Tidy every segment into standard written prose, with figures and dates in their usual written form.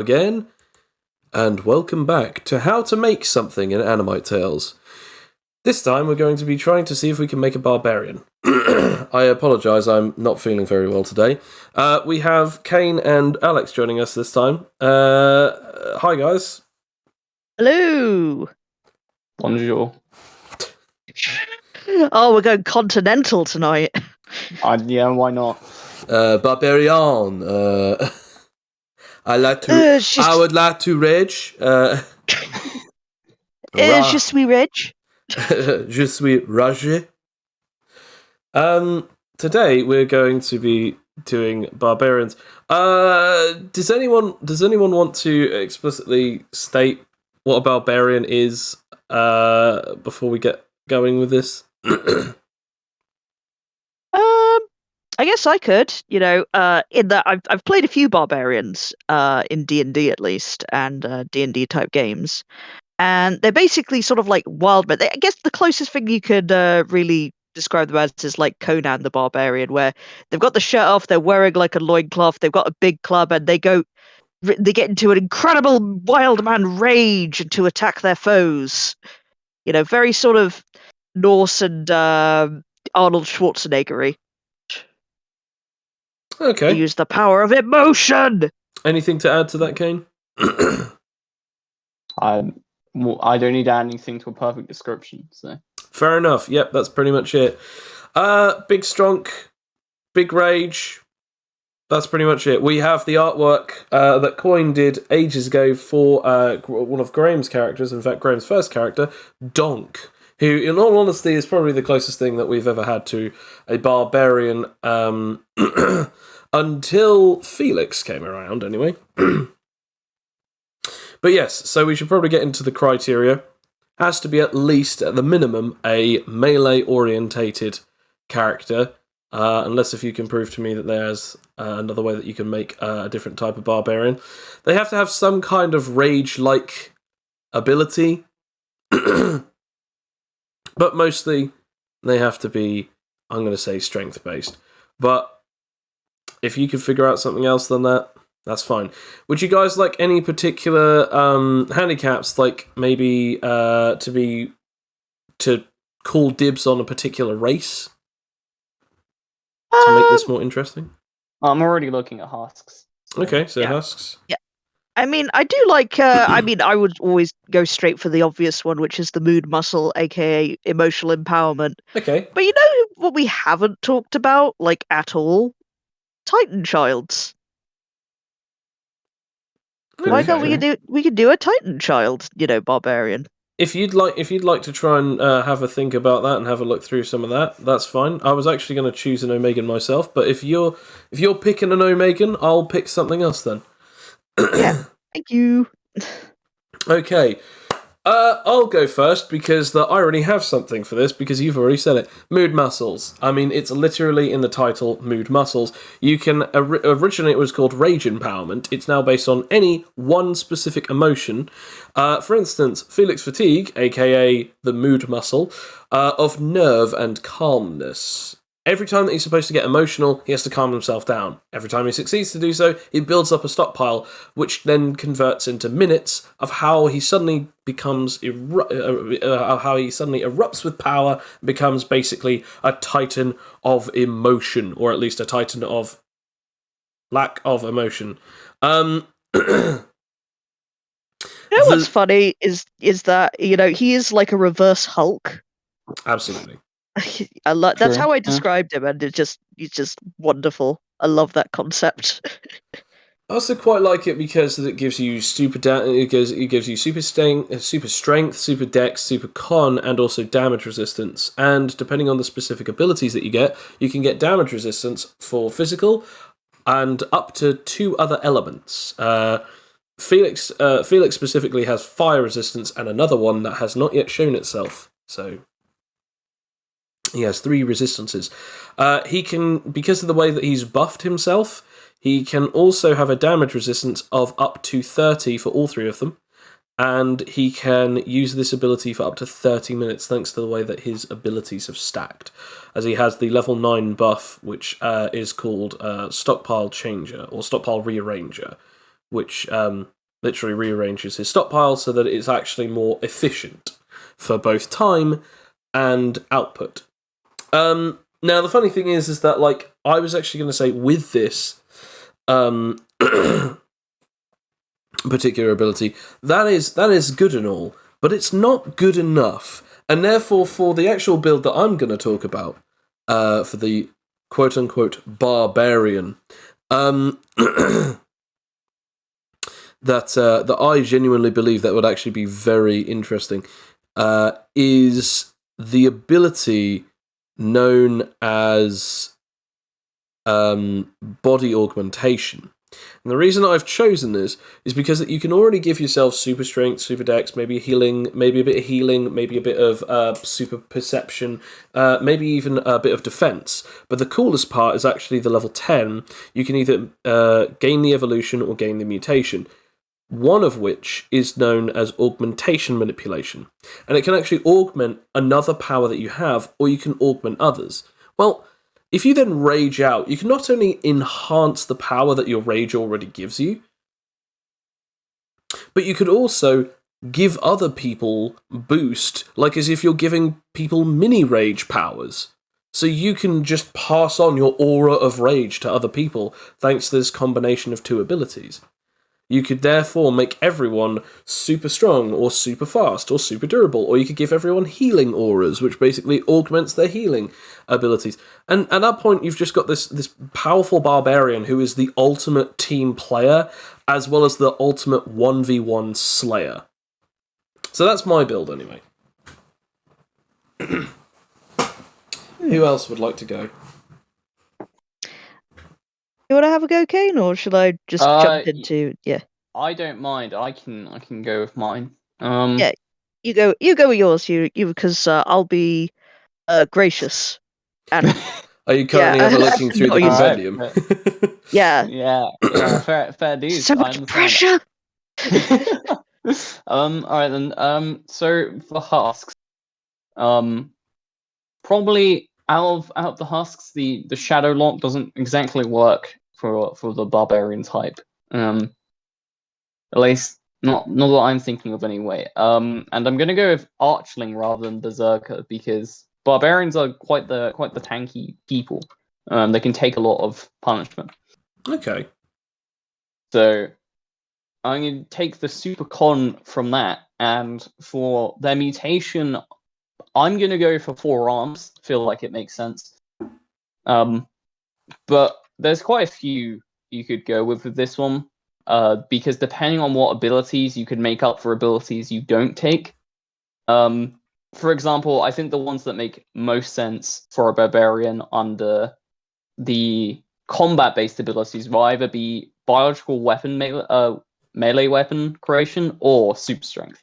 again, and welcome back to How to Make Something in Animite Tales. This time we're going to be trying to see if we can make a barbarian. I apologise, I'm not feeling very well today. We have Kane and Alex joining us this time. Hi guys. Hello! Bonjour. Oh, we're going continental tonight. Yeah, why not? Barbarian. I would like to rage. Je suis rich. Je suis Rage. Today we're going to be doing barbarians. Does anyone want to explicitly state what a barbarian is before we get going with this? I guess I could. In that I've played a few barbarians in D&D at least, and D&D type games, and they're basically sort of like wild men. I guess the closest thing you could really describe them as is like Conan the Barbarian, where they've got the shirt off, they're wearing like a loincloth, they've got a big club, and they get into an incredible wild man rage to attack their foes. Very sort of Norse and Arnold Schwarzenegger-y. Okay. They use the power of emotion. Anything to add to that, Kane? I don't need to add anything to a perfect description. So Fair enough. Yep, that's pretty much it. Big strong, big rage. That's pretty much it. We have the artwork that Coin did ages ago for one of Graham's characters, in fact, Graham's first character, Donk, who, in all honesty, is probably the closest thing that we've ever had to a barbarian until Felix came around, anyway. But yes, so we should probably get into the criteria. Has to be at least, at the minimum, a melee-orientated character. Unless if you can prove to me that there's another way that you can make a different type of barbarian. They have to have some kind of rage-like ability. But mostly, they have to be, I'm going to say, strength-based. But if you can figure out something else than that, that's fine. Would you guys like any particular handicaps, like maybe to call dibs on a particular race? To make this more interesting? I'm already looking at husks. Okay, so Yeah. husks. Yeah. I mean, I do like, I would always go straight for the obvious one, which is the mood muscle, aka emotional empowerment. Okay. But you know what we haven't talked about, like, at all? Titan Childs. Why can't we could do a Titan Child, barbarian? If you'd like to try and have a think about that and have a look through some of that, that's fine. I was actually going to choose an Omegan myself, but if you're picking an Omegan, I'll pick something else then. Yeah, thank you. Okay. I'll go first because I already have something for this because you've already said it. Mood muscles. I mean, it's literally in the title, mood muscles. You can originally it was called rage empowerment. It's now based on any one specific emotion. For instance, Felix fatigue, aka the mood muscle, of nerve and calmness. Every time that he's supposed to get emotional, he has to calm himself down. Every time he succeeds to do so, he builds up a stockpile, which then converts into minutes of how he suddenly becomes how he suddenly erupts with power, and becomes basically a titan of emotion, or at least a titan of lack of emotion. What's funny is that he is like a reverse Hulk. Absolutely. That's how I described him, and he's just wonderful. I love that concept. I also quite like it because it gives you super strength, super dex, super con, and also damage resistance. And depending on the specific abilities that you can get damage resistance for physical and up to 2 other elements. Felix specifically has fire resistance and another one that has not yet shown itself. So he has 3 resistances. He can, because of the way that he's buffed himself, he can also have a damage resistance of up to 30 for all 3 of them. And he can use this ability for up to 30 minutes thanks to the way that his abilities have stacked. As he has the level 9 buff, which is called Stockpile Changer, or Stockpile Rearranger, which literally rearranges his stockpile so that it's actually more efficient for both time and output. Now, the funny thing is that, like, I was actually going to say with this particular ability, that is good and all, but it's not good enough. And therefore, for the actual build that I'm going to talk about, for the quote-unquote Barbarian, that I genuinely believe that would actually be very interesting, is the ability known as body augmentation. And the reason I've chosen this is because you can already give yourself super strength, super dex, maybe healing, maybe a bit of healing, maybe a bit of super perception, maybe even a bit of defense. But the coolest part is actually the level 10. You can either gain the evolution or gain the mutation, one of which is known as Augmentation Manipulation. And it can actually augment another power that you have, or you can augment others. Well, if you then rage out, you can not only enhance the power that your rage already gives you, but you could also give other people boost, like as if you're giving people mini rage powers. So you can just pass on your aura of rage to other people thanks to this combination of two abilities. You could therefore make everyone super strong, or super fast, or super durable, or you could give everyone healing auras, which basically augments their healing abilities. And at that point, you've just got this powerful barbarian who is the ultimate team player, as well as the ultimate 1v1 slayer. So that's my build, anyway. Who else would like to go? You want to have a go, Kane, or should I just jump into? Yeah, I don't mind. I can go with mine. Yeah, you go with yours. You because I'll be gracious. And Are you currently overlooking through the Not easy. compendium? yeah, fair dues. so much pressure. Alright then. So for husks, probably out of the husks, the shadow lock doesn't exactly work for the barbarian type. At least not that I'm thinking of anyway. And I'm gonna go with archling rather than berserker because barbarians are quite the tanky people. They can take a lot of punishment. Okay. So I'm going to take the super con from that, and for their mutation, I'm going to go for 4 arms. Feel like it makes sense. But there's quite a few you could go with this one, because depending on what abilities, you could make up for abilities you don't take. For example, I think the ones that make most sense for a barbarian under the combat-based abilities will either be biological weapon melee weapon creation or super strength.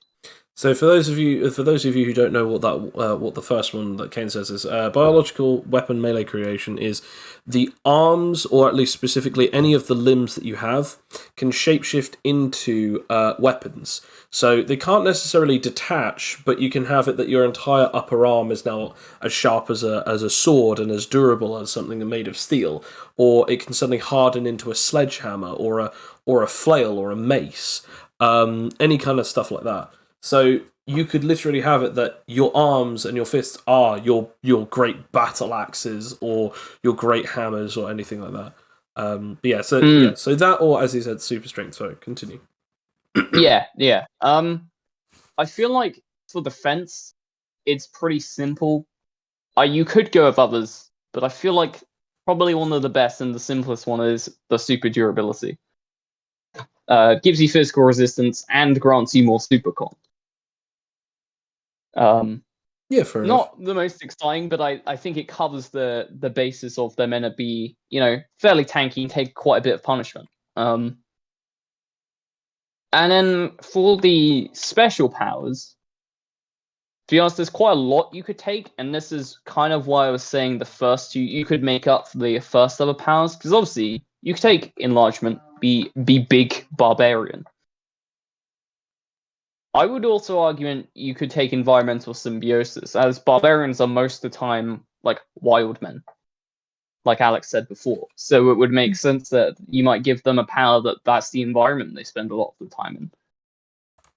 So for those of you who don't know what the first one that Kane says is, biological weapon melee creation is the arms, or at least specifically any of the limbs that you have, can shapeshift into weapons. So they can't necessarily detach, but you can have it that your entire upper arm is now as sharp as a sword and as durable as something made of steel, or it can suddenly harden into a sledgehammer or a flail or a mace, any kind of stuff like that. So you could literally have it that your arms and your fists are your great battle axes or your great hammers or anything like that. So that, or as he said, super strength. So continue. Yeah. I feel like for defense, it's pretty simple. You could go with others, but I feel like probably one of the best and the simplest one is the super durability. Gives you physical resistance and grants you more super con. Yeah, fair enough. Not the most exciting, but I think it covers the basis of them meant to be, fairly tanky and take quite a bit of punishment. And then for the special powers, to be honest, there's quite a lot you could take, and this is kind of why I was saying the first two you could make up for the first level powers, because obviously you could take enlargement, be big barbarian. I would also argue you could take environmental symbiosis, as barbarians are most of the time like wild men. like Alex said before. So it would make sense that you might give them a power that's the environment they spend a lot of the time in.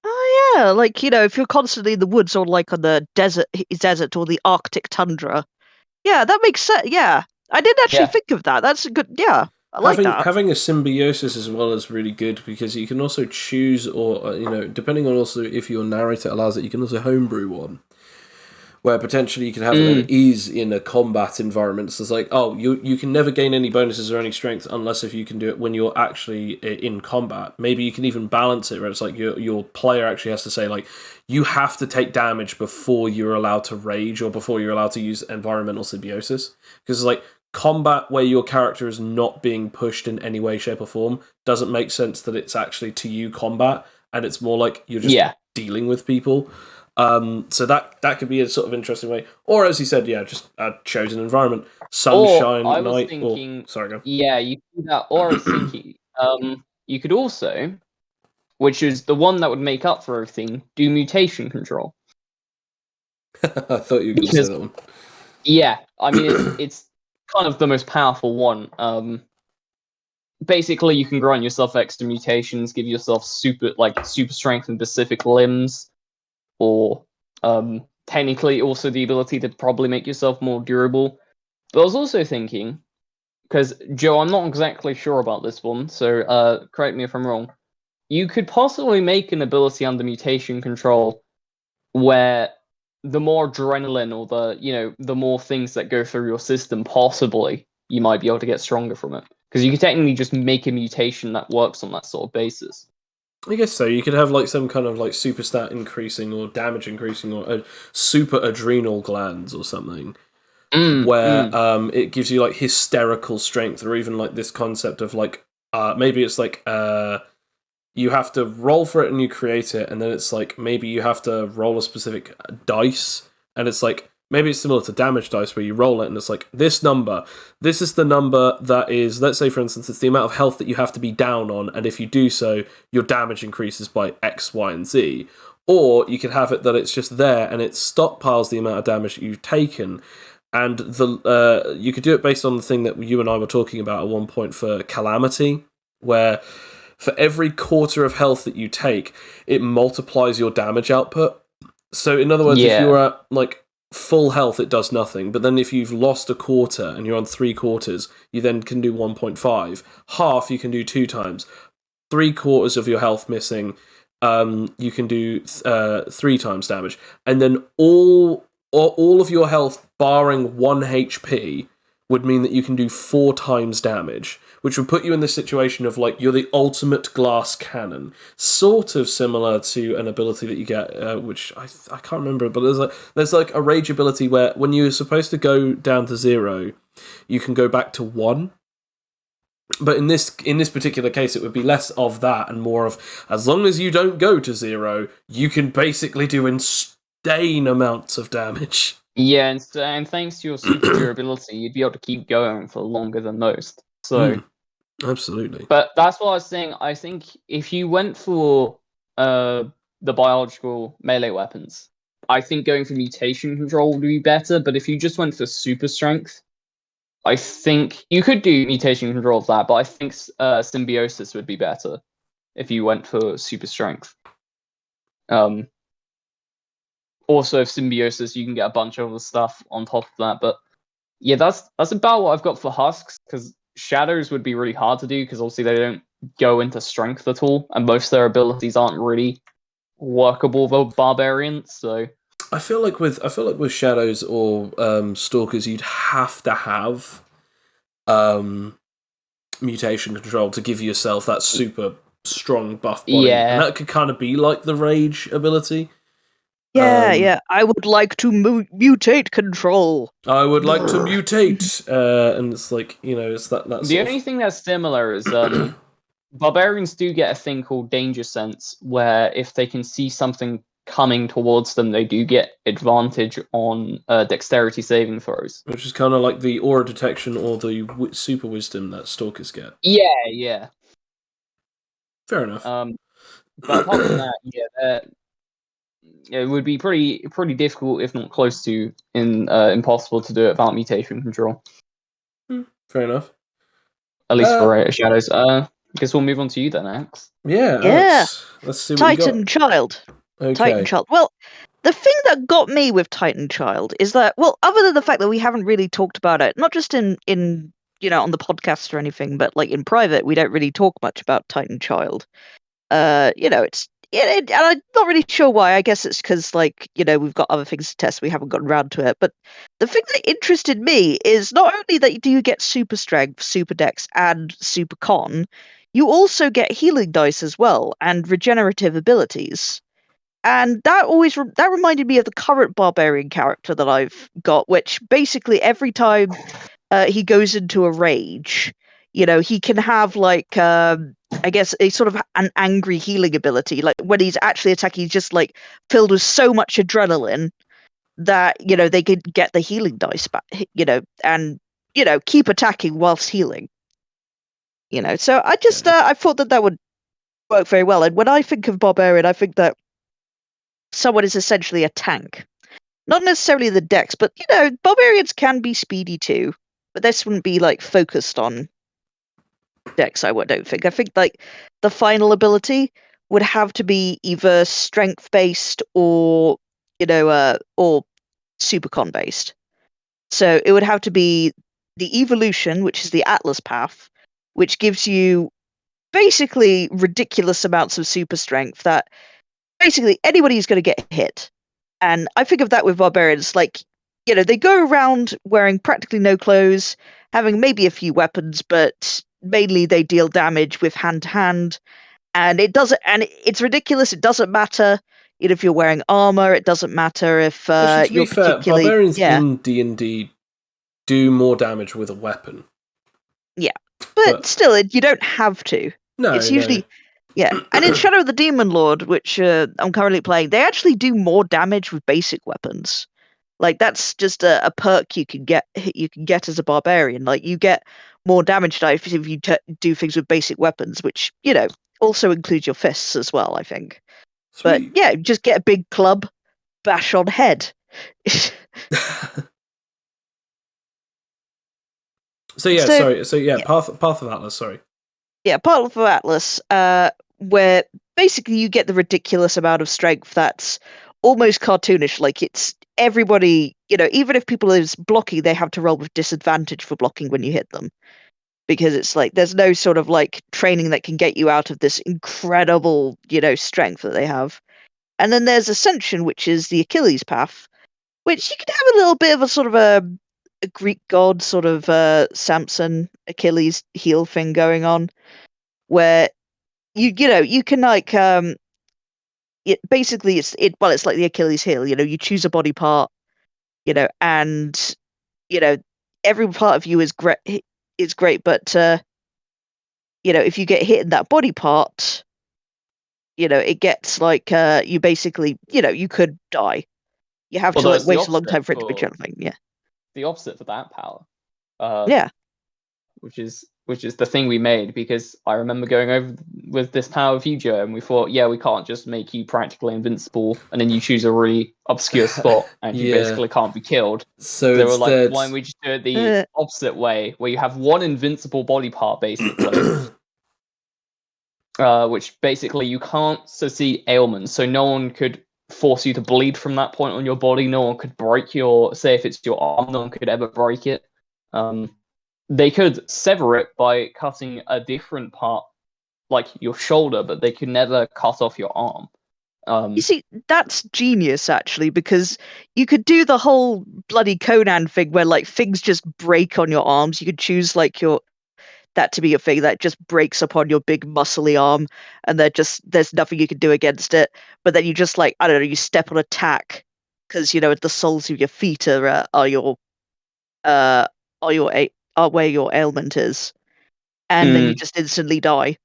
Oh yeah, like if you're constantly in the woods or like on the desert or the Arctic tundra, yeah, that makes sense. Yeah, I didn't actually think of that. That's a good. Yeah, I like that. Having a symbiosis as well is really good because you can also choose, or depending on also if your narrator allows it, you can also homebrew one. Where potentially you can have an ease in a combat environment. So it's like, oh, you can never gain any bonuses or any strength unless if you can do it when you're actually in combat. Maybe you can even balance it where it's like your player actually has to say, like, you have to take damage before you're allowed to rage or before you're allowed to use environmental symbiosis. Because it's like, combat where your character is not being pushed in any way, shape, or form doesn't make sense that it's actually to you combat, and it's more like you're just dealing with people. So that could be a sort of interesting way, or as you said, just a chosen environment, sunshine, or I was night. thinking, sorry, go. Yeah, you could do that. Or I was thinking, you could also, which is the one that would make up for everything, do mutation control. I thought you were going to say that one. Yeah, I mean it's kind of the most powerful one. Basically, you can grant yourself extra mutations, give yourself super strength and specific limbs. Or technically also the ability to probably make yourself more durable. But I was also thinking, because Joe, I'm not exactly sure about this one, so correct me if I'm wrong. You could possibly make an ability under mutation control where the more adrenaline or the more things that go through your system, possibly you might be able to get stronger from it. Because you could technically just make a mutation that works on that sort of basis. I guess so. You could have like some kind of like super stat increasing or damage increasing or super adrenal glands or something, where it gives you like hysterical strength, or even like this concept of like maybe it's like you have to roll for it and you create it, and then it's like maybe you have to roll a specific dice, and it's like maybe it's similar to damage dice where you roll it and it's like this is the number that is, let's say for instance, it's the amount of health that you have to be down on, and if you do so, your damage increases by X, Y, and Z. Or you can have it that it's just there and it stockpiles the amount of damage that you've taken. And you could do it based on the thing that you and I were talking about at one point for Calamity, where for every quarter of health that you take, it multiplies your damage output. So in other words, if you're at like full health, it does nothing. But then if you've lost a quarter and you're on 3/4, you then can do 1.5. Half, you can do 2 times. 3/4 of your health missing, you can do 3 times damage. And then all of your health, barring 1 HP, would mean that you can do 4 times damage, which would put you in this situation of like you're the ultimate glass cannon, sort of similar to an ability that you get, which I can't remember, but there's like a rage ability where when you're supposed to go down to 0, you can go back to 1. But in this particular case, it would be less of that and more of, as long as you don't go to 0, you can basically do insane amounts of damage. Yeah, and thanks to your super durability, you'd be able to keep going for longer than most. So, absolutely. But that's what I was saying. I think if you went for the biological melee weapons, I think going for mutation control would be better. But if you just went for super strength, I think you could do mutation control of that. But I think symbiosis would be better if you went for super strength. Also, if symbiosis, you can get a bunch of other stuff on top of that. But yeah, that's about what I've got for husks, because shadows would be really hard to do because obviously they don't go into strength at all, and most of their abilities aren't really workable with barbarians. So I feel like with shadows or stalkers, you'd have to have mutation control to give yourself that super strong buff body, and that could kind of be like the rage ability. Yeah. I would like to mutate control. I would like to mutate, and it's like it's that. The only thing that's similar is barbarians do get a thing called danger sense, where if they can see something coming towards them, they do get advantage on dexterity saving throws, which is kind of like the aura detection or the super wisdom that stalkers get. Yeah. Fair enough. But apart from that, it would be pretty difficult, if not close to impossible to do it without mutation control. Fair enough. At least for Rate of Shadows. I guess we'll move on to you then, Alex. Yeah, Yeah. let's see what you got. Titan Child. Okay. Titan Child. Well, the thing that got me with Titan Child is that, well, other than the fact that we haven't really talked about it, not just in on the podcast or anything, but like in private, we don't really talk much about Titan Child. And I'm not really sure why. I guess it's because we've got other things to test. We haven't gotten around to it. But the thing that interested me is not only that you get super strength, super dex, and super con, you also get healing dice as well and regenerative abilities. And that always that reminded me of the current barbarian character that I've got, which basically every time he goes into a rage, he can have I guess a sort of an angry healing ability. Like when he's actually attacking, he's just like filled with so much adrenaline that they could get the healing dice back, and keep attacking whilst healing. So I just I thought that would work very well. And when I think of barbarian, I think that someone is essentially a tank. Not necessarily the dex, but barbarians can be speedy too. But this wouldn't be like focused on dex, I don't think. I think like the final ability would have to be either strength based or or supercon based. So it would have to be the evolution, which is the Atlas path, which gives you basically ridiculous amounts of super strength that basically anybody is going to get hit. And I think of that with barbarians, they go around wearing practically no clothes, having maybe a few weapons, but mainly they deal damage with hand to hand. And it's ridiculous. It doesn't matter if you're wearing armor. It doesn't matter if Actually, you're to be fair, particularly barbarians in D&D do more damage with a weapon. Yeah, but still, you don't have to. No, it's usually yeah. And in Shadow of the Demon Lord, which I'm currently playing, they actually do more damage with basic weapons. Like that's just a perk you can get as a barbarian. Like you get more damage dice if you do things with basic weapons, which also includes your fists as well, I think. Sweet. But yeah, just get a big club, bash on head. Path of Atlas, sorry. Yeah, Path of Atlas, where basically you get the ridiculous amount of strength that's almost cartoonish. Like it's everybody, even if people is blocking, they have to roll with disadvantage for blocking when you hit them. Because it's like there's no sort of like training that can get you out of this incredible, strength that they have. And then there's Ascension, which is the Achilles path, which you can have a little bit of a sort of a Greek god sort of Samson Achilles heel thing going on, where you can like basically it's like the Achilles heel. You choose a body part, and every part of you is great. It's great, but if you get hit in that body part, it gets like you basically you could die. You have to like wait a long time for it to be something. Yeah. The opposite for that power. Yeah. Which is the thing we made, because I remember going over with this power with you, Joe, and we thought, yeah, we can't just make you practically invincible and then you choose a really obscure spot and you basically can't be killed. So they were like, why don't we just do it the opposite way, where you have one invincible body part basically, which basically you can't succeed ailments, so no one could force you to bleed from that point on your body. No one could break say if it's your arm, no one could ever break it. They could sever it by cutting a different part, like your shoulder, but they could never cut off your arm. You see, that's genius, actually, because you could do the whole bloody Conan thing where like things just break on your arms. You could choose like that to be a thing that just breaks upon your big muscly arm, and there's nothing you can do against it. But then you just like, I don't know, you step on a tack because the soles of your feet are where your ailment is, and then you just instantly die.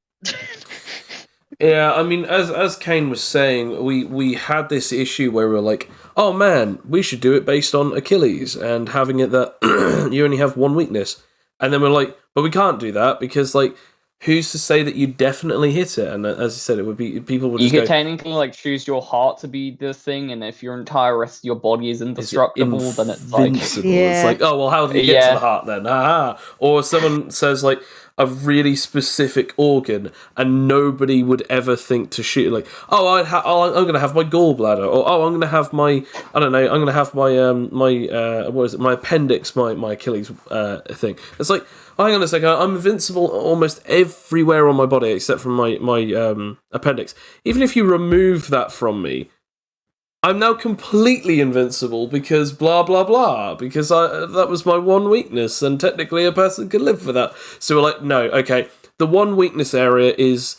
Yeah, I mean, as Kane was saying, we had this issue where we were like, oh man, we should do it based on Achilles and having it that you only have one weakness. And then we're like, but we can't do that because like who's to say that you definitely hit it? And as you said, it would be people would You just could go, technically like choose your heart to be the thing, and if your entire rest of your body is "Is it indestructible, then it's like invincible?" Yeah. It's like, oh well, how do you get to Yeah. the heart then? Aha! Or someone says like a really specific organ, and nobody would ever think to shoot. Like, oh, I'm going to have my gallbladder, or oh, I'm going to have my, I don't know, I'm going to have my what is it, my appendix, my Achilles thing. It's like, hang on a second, I'm invincible almost everywhere on my body except from my appendix. Even if you remove that from me, I'm now completely invincible because blah blah blah, because that was my one weakness, and technically a person could live with that. So we're like, no, okay, the one weakness area is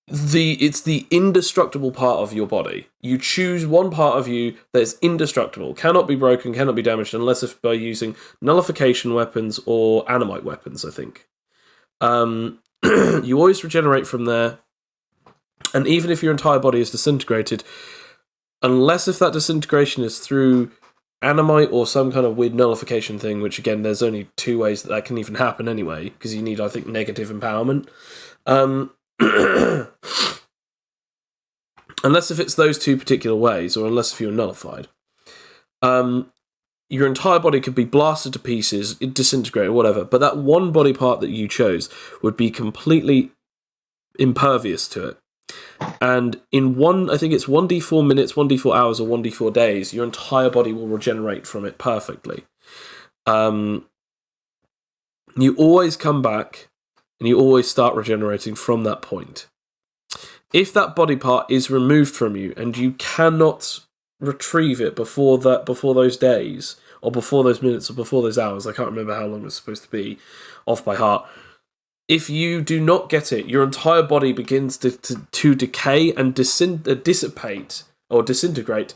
it's the indestructible part of your body. You choose one part of you that is indestructible, cannot be broken, cannot be damaged, unless if by using nullification weapons or animite weapons, I think. You always regenerate from there, and even if your entire body is disintegrated, unless if that disintegration is through animite or some kind of weird nullification thing, which again, there's only two ways that can even happen anyway, because you need, I think, negative empowerment. Unless if it's those two particular ways, or unless if you're nullified, your entire body could be blasted to pieces, disintegrated, whatever, but that one body part that you chose would be completely impervious to it. And in I think it's 1d4 minutes, 1d4 hours, or 1d4 days, your entire body will regenerate from it perfectly. You always come back, and you always start regenerating from that point. If that body part is removed from you, and you cannot retrieve it before those days, or before those minutes, or before those hours, I can't remember how long it's supposed to be, off by heart. If you do not get it, your entire body begins to decay and dissipate or disintegrate,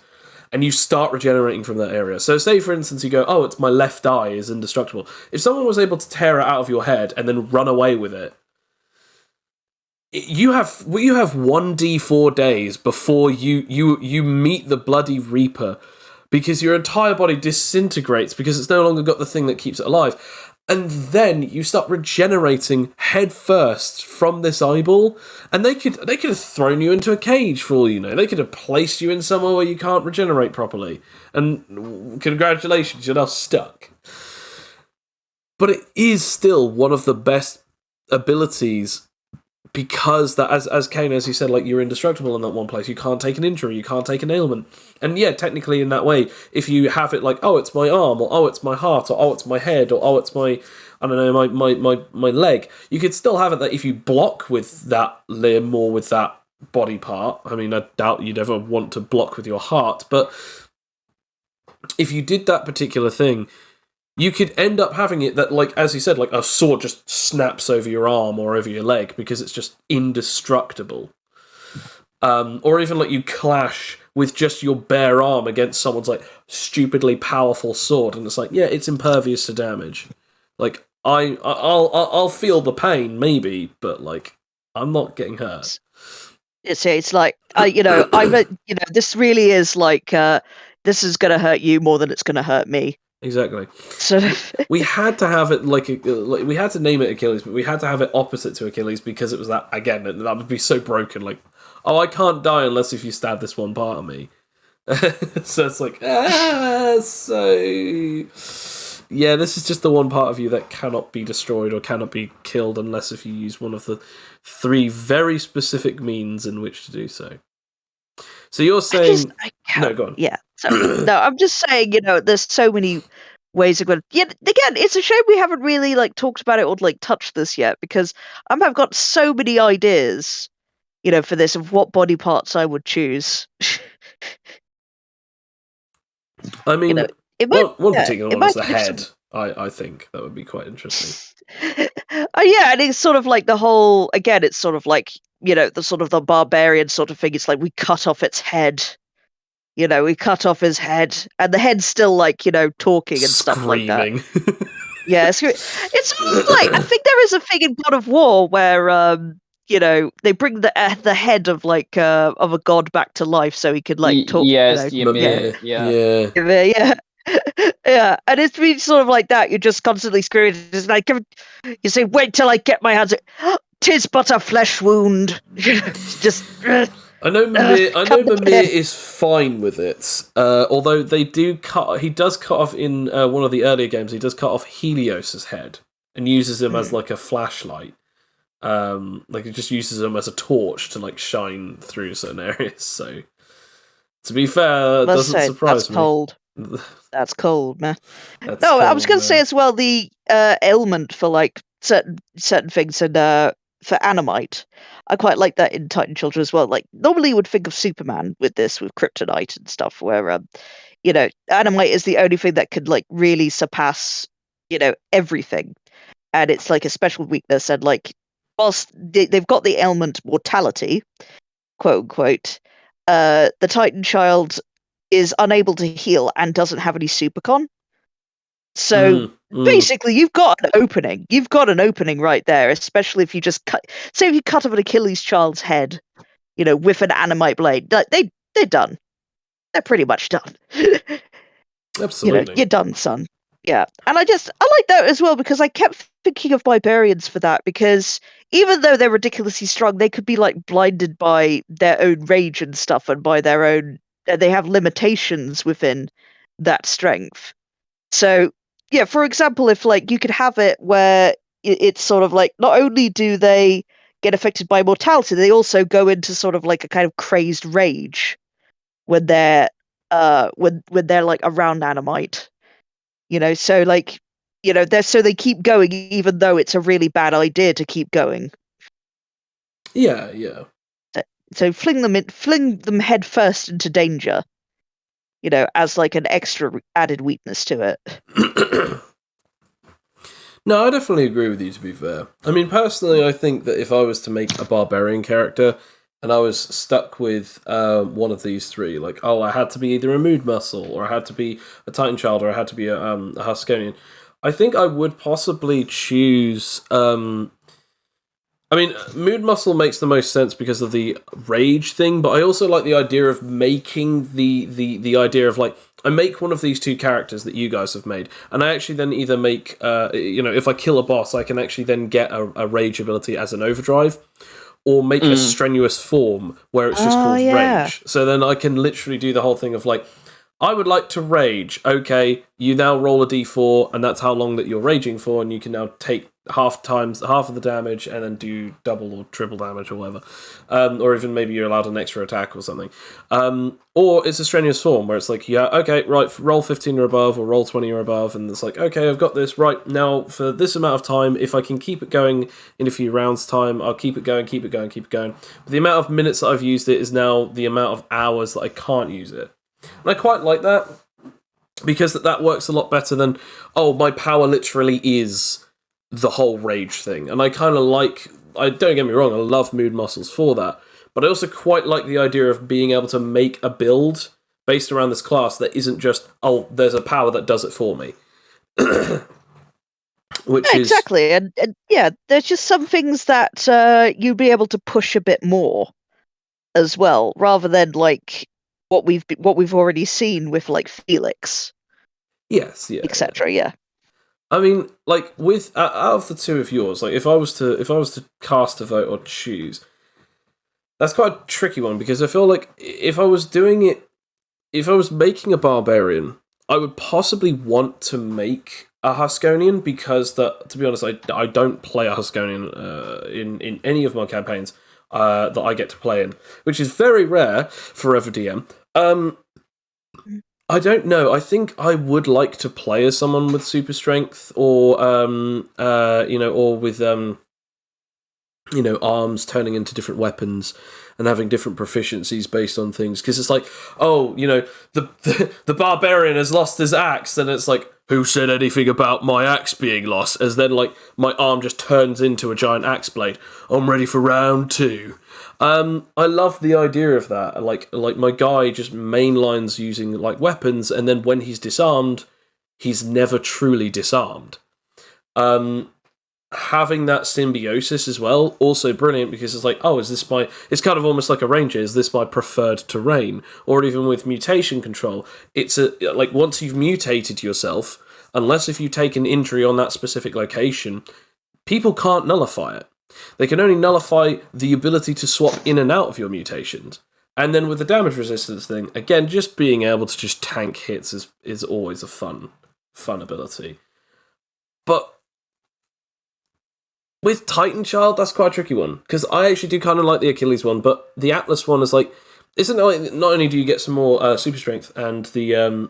and you start regenerating from that area. So say, for instance, you go, oh, it's my left eye is indestructible. If someone was able to tear it out of your head and then run away with it, you have 1d4 days before you meet the bloody Reaper, because your entire body disintegrates because it's no longer got the thing that keeps it alive. And then you start regenerating head first from this eyeball, and they could have thrown you into a cage for all you know. They could have placed you in somewhere where you can't regenerate properly, and congratulations, you're now stuck. But it is still one of the best abilities, because that, as Kane, as you said, like, you're indestructible in that one place. You can't take an injury, you can't take an ailment. And yeah, technically in that way, if you have it like, oh, it's my arm, or oh, it's my heart, or oh, it's my head, or oh, it's my, I don't know, my leg, you could still have it that if you block with that limb or with that body part, I mean, I doubt you'd ever want to block with your heart, but if you did that particular thing, you could end up having it that, like, as you said, like a sword just snaps over your arm or over your leg because it's just indestructible. Or even like you clash with just your bare arm against someone's like stupidly powerful sword, and it's like, yeah, it's impervious to damage. Like I'll feel the pain maybe, but like I'm not getting hurt. It's like this really is like this is going to hurt you more than it's going to hurt me. Exactly. So we had to have it like we had to name it Achilles, but we had to have it opposite to Achilles because it was that, again, that would be so broken. Like, oh, I can't die unless if you stab this one part of me. So it's like, so yeah, this is just the one part of you that cannot be destroyed or cannot be killed unless if you use one of the 3 very specific means in which to do so. So you're saying... No, go on. Yeah. So, no, I'm just saying, there's so many ways of going. Yeah, again, it's a shame we haven't really like talked about it or like touched this yet, because I've got so many ideas, for this, of what body parts I would choose. I mean, one particular one is the head. I think that would be quite interesting. Yeah, and it's sort of like the whole, again, it's sort of like, the sort of the barbarian sort of thing. It's like we cut off its head. We cut off his head, and the head's still like, talking and stuff like that. Yeah, it's like, I think there is a thing in God of War where they bring the head of like of a god back to life so he could like talk. Yes, Yeah. Yeah. Yeah, and it's been sort of like that. You're just constantly screaming. It's like you say, "Wait till I get my hands." "'Tis but a flesh wound." It's just. I know Mimir. I know Come to Mimir bed. is fine with it. Although they do cut. He does cut off in one of the earlier games. He does cut off Helios's head and uses him as like a flashlight. Like he just uses him as a torch to like shine through certain areas. So, to be fair, that Must doesn't say, surprise that's me. cold. That's cold, man. That's No, I was cold, going to say man. as well the ailment for like certain things and for Animite. I quite like that in Titan Children as well. Like normally you would think of Superman with this, with kryptonite and stuff, where Animite is the only thing that could like really surpass everything, and it's like a special weakness. And like whilst they've got the ailment mortality, quote unquote, the Titan Child is unable to heal and doesn't have any supercon. So basically, you've got an opening. You've got an opening right there, especially if you just say if you cut off an Achilles child's head, with an Animite blade, they're done. They're pretty much done. Absolutely. You're done, son. Yeah, and I like that as well because I kept thinking of barbarians for that because even though they're ridiculously strong, they could be like blinded by their own rage and stuff, and by their own. They have limitations within that strength. So yeah, for example, if like you could have it where it's sort of like not only do they get affected by mortality, they also go into sort of like a kind of crazed rage when they're when they're like around Animite. So like they keep going even though it's a really bad idea to keep going. Yeah, yeah. So fling them head first into danger, as like an extra added weakness to it. No, I definitely agree with you, to be fair. I mean, personally, I think that if I was to make a barbarian character and I was stuck with one of these three, like, I had to be either a mood muscle, or I had to be a Titan Child, or I had to be a Huskonian, I think I would possibly choose. I mean, mood muscle makes the most sense because of the rage thing, but I also like the idea of making the idea of like, I make one of these two characters that you guys have made, and I actually then either make, if I kill a boss, I can actually then get a rage ability as an overdrive, or make a strenuous form where it's just called rage. So then I can literally do the whole thing of like, I would like to rage. Okay, you now roll a d4, and that's how long that you're raging for, and you can now take half of the damage and then do double or triple damage or whatever. Or even maybe you're allowed an extra attack or something. Or it's a strenuous form where it's like, yeah, okay, right, roll 15 or above, or roll 20 or above, and it's like, okay, I've got this, right, now for this amount of time, if I can keep it going in a few rounds' time, I'll keep it going. But the amount of minutes that I've used it is now the amount of hours that I can't use it. And I quite like that, because that works a lot better than, my power literally is the whole rage thing. And I kind of like, don't get me wrong, I love mood muscles for that, but I also quite like the idea of being able to make a build based around this class that isn't just, there's a power that does it for me. Which is exactly, and yeah, there's just some things that you'd be able to push a bit more as well, rather than like what we've already seen with like Felix. Yes, yeah, etc. Yeah. I mean, like with out of the two of yours, like if I was to cast a vote or choose, that's quite a tricky one, because I feel like if I was making a barbarian, I would possibly want to make a Huskonian, because to be honest, I don't play a Huskonian in any of my campaigns that I get to play in, which is very rare for Ever DM. I don't know. I think I would like to play as someone with super strength, or or with arms turning into different weapons and having different proficiencies based on things. Because it's like, the barbarian has lost his axe, and it's like, who said anything about my axe being lost? As then like my arm just turns into a giant axe blade. I'm ready for round 2. I love the idea of that. Like my guy just mainlines using like weapons, and then when he's disarmed, he's never truly disarmed. having that symbiosis as well, also brilliant, because it's like, oh, it's kind of almost like a ranger, is this my preferred terrain? Or even with mutation control, it's like, once you've mutated yourself, unless if you take an injury on that specific location, people can't nullify it. They can only nullify the ability to swap in and out of your mutations. And then with the damage resistance thing, again, just being able to just tank hits is always a fun ability. But with Titan Child, that's quite a tricky one, because I actually do kind of like the Achilles one, but the Atlas one is like, isn't it, not only do you get some more super strength and the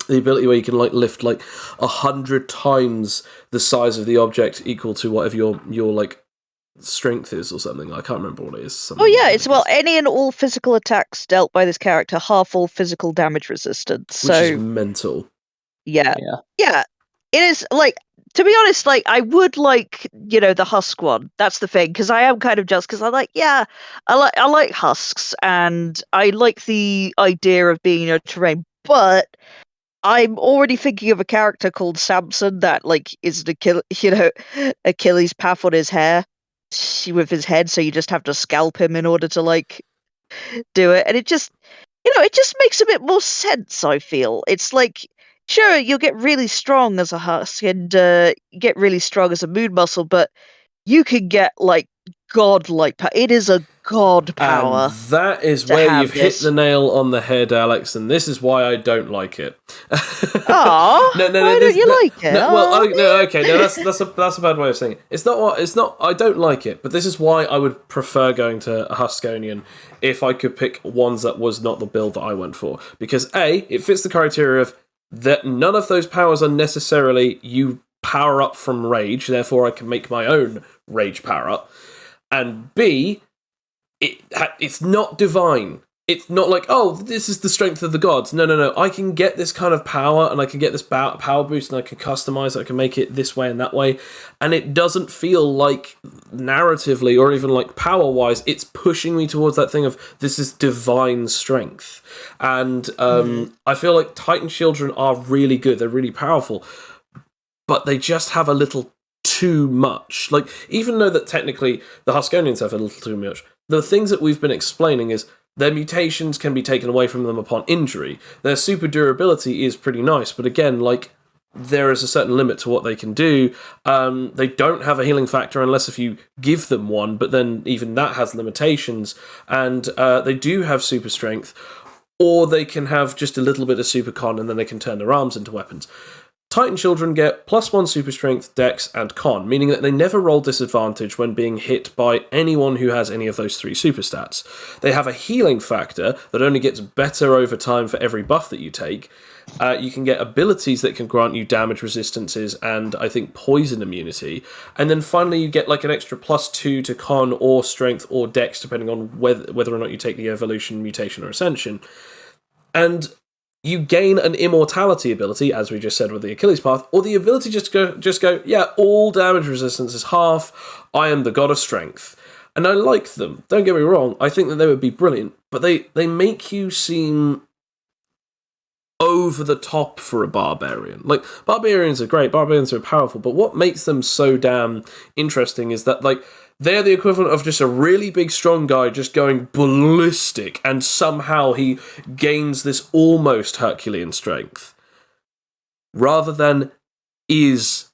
the ability where you can like lift like 100 times the size of the object equal to whatever your like strength is or something. I can't remember what it is. Oh yeah, it's any and all physical attacks dealt by this character half all physical damage resistance. Which is mental. Yeah. It is, like, to be honest, like, I would like, the husk one. That's the thing, because I am kind of jealous, because I like husks, and I like the idea of being terrain, but I'm already thinking of a character called Samson that, like, is an Achilles path on his hair with his head, so you just have to scalp him in order to, like, do it. And it just, it just makes a bit more sense, I feel. It's like, sure, you'll get really strong as a husk and you get really strong as a moon muscle, but you can get, like, godlike power. It is a god power. And that is where you've hit the nail on the head, Alex, and this is why I don't like it. Aww, why don't you like it? That's a bad way of saying it. It's not, I don't like it, but this is why I would prefer going to a Huskonian if I could pick ones that was not the build that I went for. Because A, it fits the criteria of that none of those powers are necessarily you power up from rage, therefore I can make my own rage power up. And B, it's not divine. It's not like, oh, this is the strength of the gods. No. I can get this kind of power, and I can get this power boost, and I can customize it. I can make it this way and that way. And it doesn't feel like, narratively, or even like power-wise, it's pushing me towards that thing of, this is divine strength. And I feel like Titan Children are really good. They're really powerful. But they just have a little too much. Like, even though that technically the Huskonians have a little too much, the things that we've been explaining is their mutations can be taken away from them upon injury. Their super durability is pretty nice, but again, like, there is a certain limit to what they can do. They don't have a healing factor unless if you give them one, but then even that has limitations. And they do have super strength, or they can have just a little bit of super con, and then they can turn their arms into weapons. Titan Children get +1 super strength, dex, and con, meaning that they never roll disadvantage when being hit by anyone who has any of those 3 super stats. They have a healing factor that only gets better over time for every buff that you take. You can get abilities that can grant you damage resistances and, I think, poison immunity. And then finally you get like an extra +2 to con or strength or dex, depending on whether or not you take the evolution, mutation, or ascension. And you gain an immortality ability, as we just said with the Achilles path, or the ability just go, yeah, all damage resistance is half, I am the god of strength. And I like them, don't get me wrong, I think that they would be brilliant, but they make you seem over the top for a barbarian. Like, barbarians are great, barbarians are powerful, but what makes them so damn interesting is that, like, they're the equivalent of just a really big, strong guy just going ballistic, and somehow he gains this almost Herculean strength, rather than is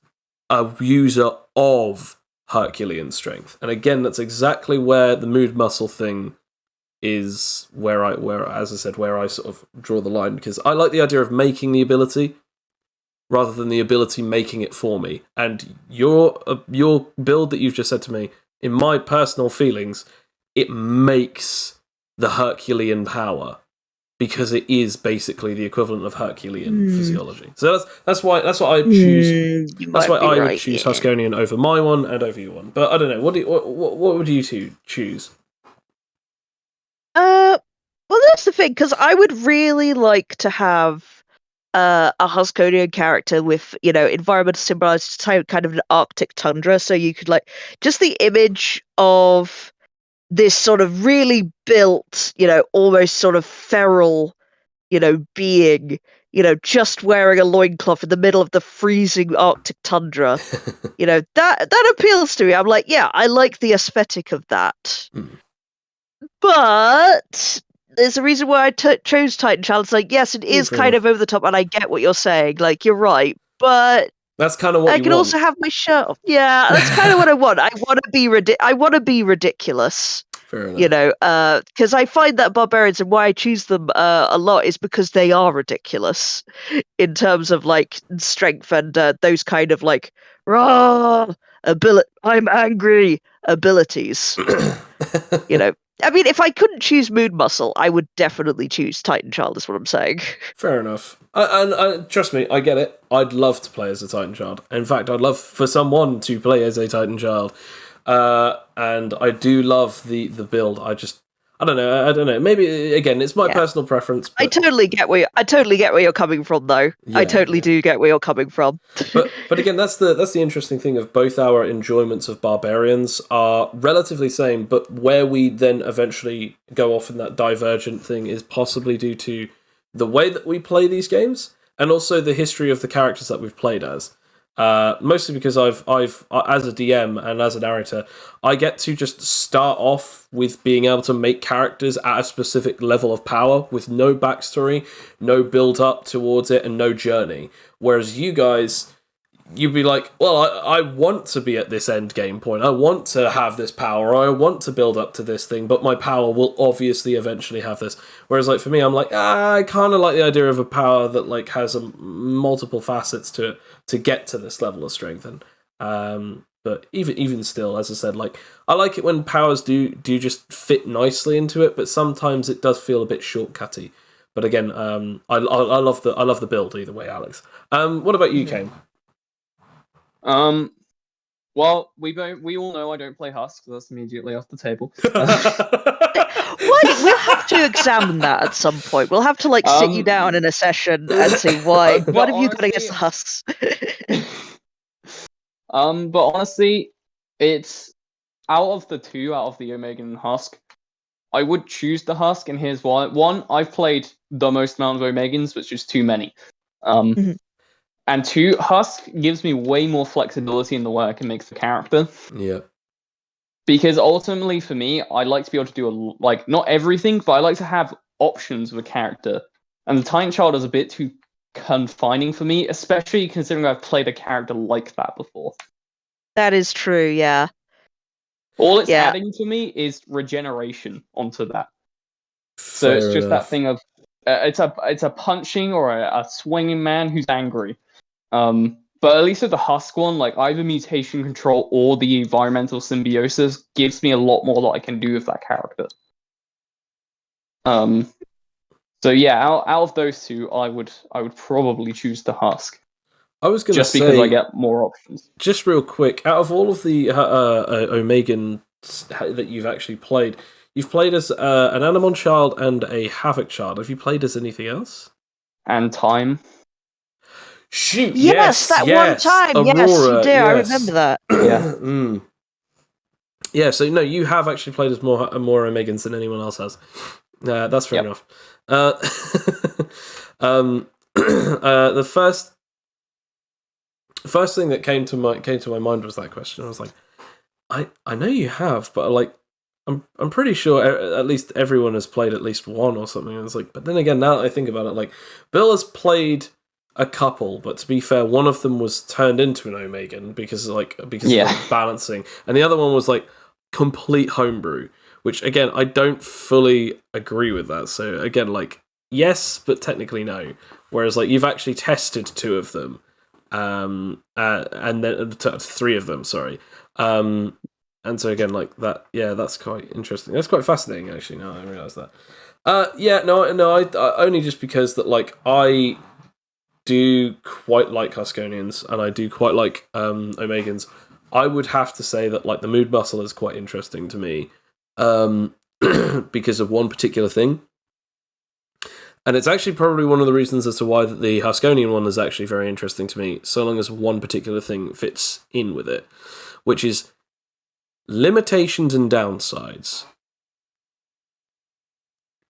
a user of Herculean strength. And again, that's exactly where the mood muscle thing is where I sort of draw the line, because I like the idea of making the ability rather than the ability making it for me. And your build that you've just said to me, in my personal feelings, it makes the Herculean power, because it is basically the equivalent of Herculean physiology. So that's why I choose. That's why I would choose Huskonian over my one and over your one. But I don't know. What would you two choose? Well, that's the thing, because I would really like to have a Huskonian character with, environmental symbolized kind of an Arctic tundra, so you could, like, just the image of this sort of really built, almost sort of feral, being, just wearing a loincloth in the middle of the freezing Arctic tundra. That appeals to me. I'm like, yeah, I like the aesthetic of that. But there's a reason why I chose Titan Child. It's like, yes, it is fair kind enough. of over the top, and I get what you're saying. Like, you're right, but That's kind of what I you can want. also have my shirt off. Yeah, that's kind of what I want. I want to be ridiculous. Fair enough. Because I find that barbarians, and why I choose them a lot, is because they are ridiculous in terms of like strength and those kind of like raw I'm angry abilities. I mean, if I couldn't choose Moon Muscle, I would definitely choose Titan Child. Is what I'm saying. Fair enough. And trust me, I get it. I'd love to play as a Titan Child. In fact, I'd love for someone to play as a Titan Child. And I do love the build. I don't know. Maybe again, it's my personal preference. But... I totally get where you're coming from, though. I totally do get where you're coming from. but again, that's the interesting thing of both our enjoyments of Barbarians are relatively same, but where we then eventually go off in that divergent thing is possibly due to the way that we play these games and also the history of the characters that we've played as. Mostly because I've as a DM and as a narrator, I get to just start off with being able to make characters at a specific level of power with no backstory, no build up towards it, and no journey. Whereas you guys, you'd be like, well, I want to be at this end game point. I want to have this power. Or I want to build up to this thing, but my power will obviously eventually have this. Whereas, like for me, I'm like, I kind of like the idea of a power that like has multiple facets to it to get to this level of strength. And but even still, as I said, like I like it when powers do just fit nicely into it, but sometimes it does feel a bit shortcutty. But again, I love the build either way, Alex. What about you, Kane? Well, we all know I don't play Husk, so that's immediately off the table. We'll have to examine that at some point. We'll have to like sit you down in a session and see why. What have you got against the Husks? But honestly, it's out of the Omegan and Husk, I would choose the Husk, and here's why. One, I've played the most amount of Omegans, which is too many. And two, Husk gives me way more flexibility in the way I can make the character. Yeah. Because ultimately, for me, I like to be able to do not everything, but I like to have options with a character. And the Titan Child is a bit too confining for me, especially considering I've played a character like that before. That is true, yeah. All it's adding to me is regeneration onto that. So it's just that thing of it's a punching or a swinging man who's angry. But at least with the Husk one, like either Mutation Control or the Environmental Symbiosis gives me a lot more that I can do with that character. So yeah, out of those two, I would probably choose the Husk. I was going to say, because I get more options. Just real quick, out of all of the Omegan that you've actually played, you've played as an Animon Child and a Havoc Child. Have you played as anything else? And Time. Shoot! Yes, that one time. Aurora, yes, you did. Yes. I remember that. Yeah. Yeah. So no, you have actually played as more Omegans than anyone else has. That's fair enough. The first thing that came to my mind was that question. I was like, I know you have, but like, I'm pretty sure at least everyone has played at least one or something. And it's like, but then again, now that I think about it, like Bill has played a couple, but to be fair, one of them was turned into an Omegan because of balancing, and the other one was like complete homebrew, which again I don't fully agree with that. So again, like yes, but technically no. Whereas like you've actually tested two of them, and then three of them, sorry. And so again, like that, yeah, that's quite interesting. That's quite fascinating, actually. Now I realise that. I only just because that like I do quite like Huskonians, and I do quite like Omegans. I would have to say that like the mood muscle is quite interesting to me because of one particular thing. And it's actually probably one of the reasons as to why that the Huskonian one is actually very interesting to me, so long as one particular thing fits in with it, which is limitations and downsides.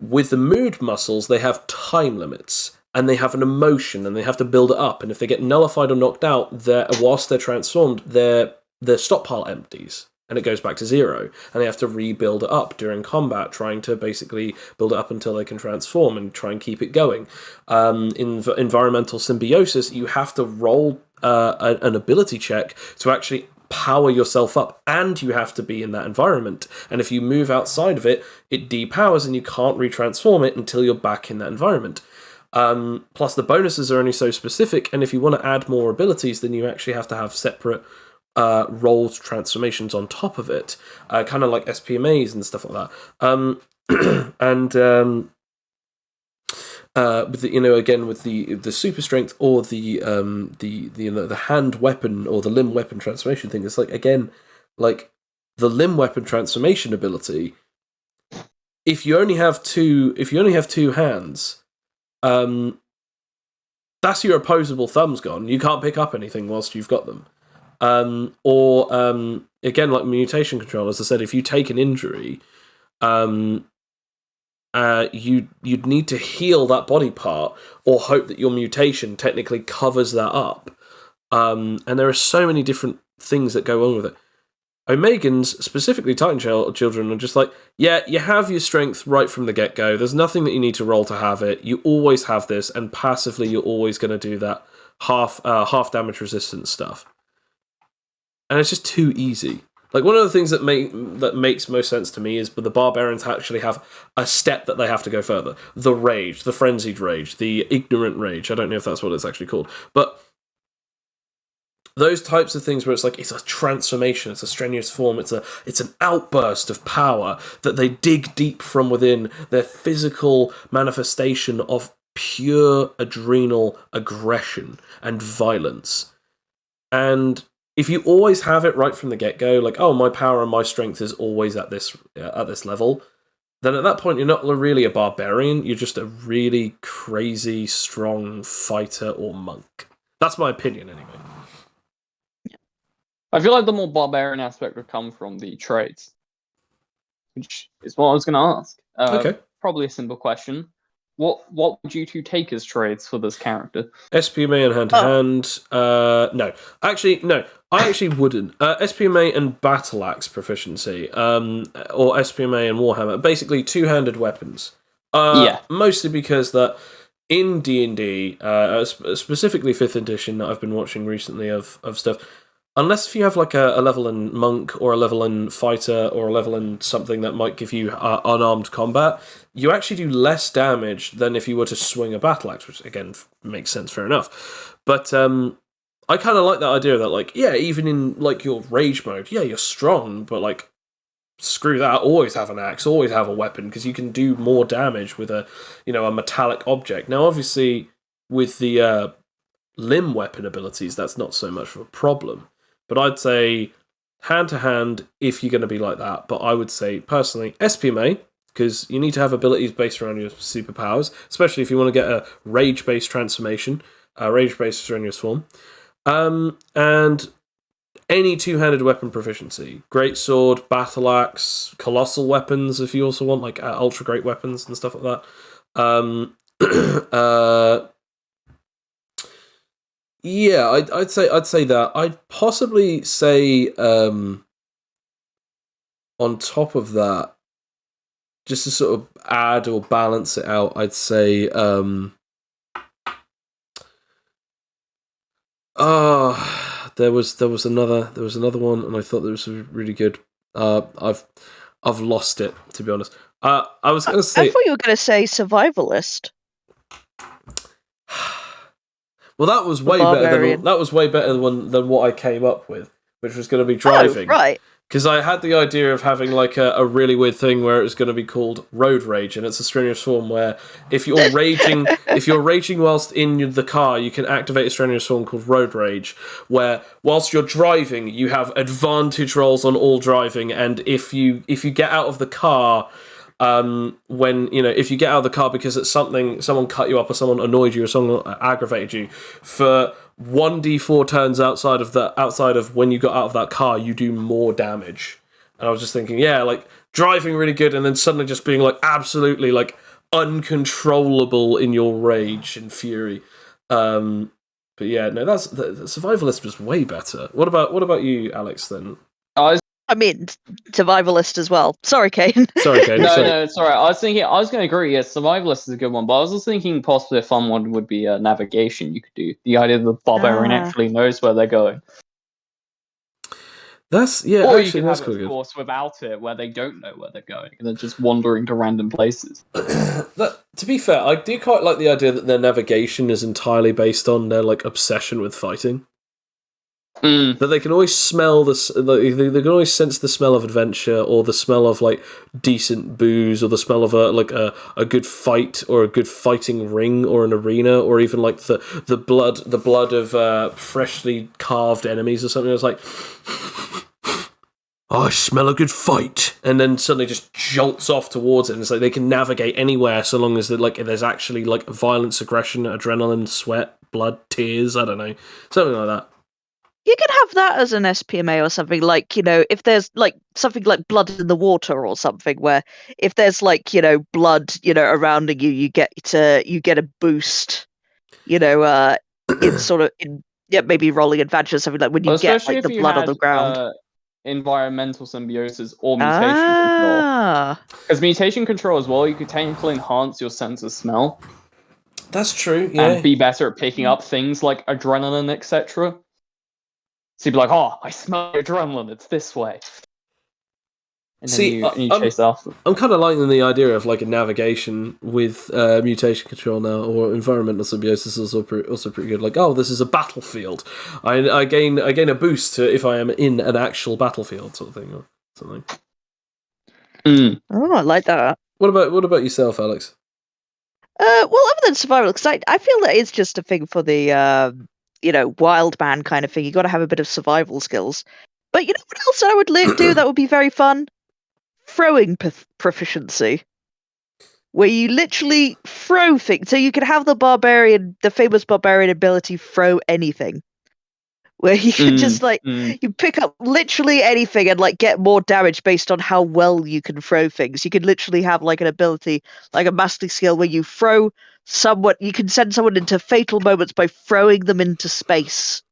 With the mood muscles, they have time limits. and they have an emotion, and they have to build it up. And if they get nullified or knocked out, whilst they're transformed, their stockpile empties, and it goes back to 0. And they have to rebuild it up during combat, trying to basically build it up until they can transform and try and keep it going. In environmental symbiosis, you have to roll an ability check to actually power yourself up, and you have to be in that environment. And if you move outside of it, it depowers, and you can't retransform it until you're back in that environment. Plus, the bonuses are only so specific, and if you want to add more abilities, then you actually have to have separate rolled transformations on top of it, kind of like SPMAs and stuff like that. With the, again, with the super strength or the hand weapon or the limb weapon transformation thing, it's like, again, like the limb weapon transformation ability. If you only have two hands, that's your opposable thumbs gone. You can't pick up anything whilst you've got them. Again, like mutation control, as I said, if you take an injury, you'd need to heal that body part or hope that your mutation technically covers that up. And there are so many different things that go on with it. Omegans, specifically Titan children, are just like, yeah, you have your strength right from the get-go. There's nothing that you need to roll to have it. You always have this, and passively you're always going to do that half damage resistance stuff. And it's just too easy. Like, one of the things that makes most sense to me is the barbarians actually have a step that they have to go further. The rage, the frenzied rage, the ignorant rage. I don't know if that's what it's actually called. But those types of things where it's like, it's a transformation, it's a strenuous form, it's an outburst of power that they dig deep from within, their physical manifestation of pure adrenal aggression and violence. And if you always have it right from the get-go, like, oh, my power and my strength is always at this level, then at that point you're not really a barbarian, you're just a really crazy, strong fighter or monk. That's my opinion, anyway. I feel like the more barbarian aspect would come from the traits, which is what I was going to ask. Okay. Probably a simple question. What would you two take as traits for this character? SPMA and hand-to-hand. No. Actually, no. I actually wouldn't. SPMA and Battle Axe proficiency, or SPMA and Warhammer, basically two-handed weapons. Mostly because that in D&D, specifically 5th edition that I've been watching recently of stuff, unless if you have like a level in monk or a level in fighter or a level in something that might give you unarmed combat, you actually do less damage than if you were to swing a battle axe, which again makes sense, fair enough. But I kind of like that idea that, like, yeah, even in like your rage mode, yeah, you're strong, but like, screw that, always have an axe, always have a weapon, because you can do more damage with a metallic object. Now, obviously, with the limb weapon abilities, that's not so much of a problem. But I'd say hand-to-hand if you're going to be like that. But I would say, personally, SPMA, because you need to have abilities based around your superpowers, especially if you want to get a rage-based transformation, a rage-based strenuous form. And any two-handed weapon proficiency. Greatsword, battle axe, colossal weapons, if you also want, like ultra-great weapons and stuff like that. Yeah, I'd say that. I'd possibly say on top of that, just to sort of add or balance it out, I'd say there was another one, and I thought that was really good. I've lost it, to be honest. I was going to say, I thought you were going to say survivalist. Well, that was way better than what I came up with, which was going to be driving. Oh, right. Because I had the idea of having like a really weird thing where it was going to be called road rage, and it's a strenuous form where if you're raging whilst in the car, you can activate a strenuous form called road rage, where whilst you're driving, you have advantage rolls on all driving, and if you get out of the car. If you get out of the car because it's someone cut you up or someone annoyed you or someone aggravated you, for 1d4 turns outside of when you got out of that car, you do more damage. And I was just thinking, yeah, like driving really good, and then suddenly just being like absolutely like uncontrollable in your rage and fury. But yeah, no, that's the Survivalist was way better. What about you, Alex? Then I mean, survivalist as well. Sorry, Kane. sorry, Kane. No, it's alright. I was going to agree. Yes, Survivalist is a good one, but I was also thinking possibly a fun one would be navigation. You could do the idea that the barbarian actually knows where they're going. That's or or actually, you can that's have quite it, good. of course, without it, where they don't know where they're going and they're just wandering to random places. To be fair, I do quite like the idea that their navigation is entirely based on their like obsession with fighting. That they can always smell this. They can always sense the smell of adventure, or the smell of like decent booze, or the smell of a good fight, or a good fighting ring, or an arena, or even like the blood of freshly carved enemies or something. It's like, oh, I smell a good fight, and then suddenly just jolts off towards it. And it's like they can navigate anywhere so long as there's actually like violence, aggression, adrenaline, sweat, blood, tears. I don't know, something like that. You could have that as an SPMA or something, like, if there's like something like blood in the water or something, where if there's like, blood, around you, you get a boost, in sort of maybe rolling advantage or something, like when you get like the blood on the ground. Environmental symbiosis or mutation control. Because mutation control as well, you could technically enhance your sense of smell. That's true, yeah. And be better at picking up things like adrenaline, etc. So you'd be like, oh, I smell adrenaline, it's this way. And then you chase after them. I'm kind of liking the idea of like a navigation with mutation control now, or environmental symbiosis is also pretty good. Like, oh, this is a battlefield. I gain a boost if I am in an actual battlefield, sort of thing, or something. Oh, I like that. What about yourself, Alex? Well, other than survival, because I feel that it's just a thing for the wild man kind of thing. You got to have a bit of survival skills. But you know what else I would do that would be very fun? Throwing proficiency, where you literally throw things. So you could have the famous barbarian ability, throw anything, where you can just you pick up literally anything and like get more damage based on how well you can throw things. You could literally have like an ability, like a mastery skill, where you throw someone. You can send someone into fatal moments by throwing them into space.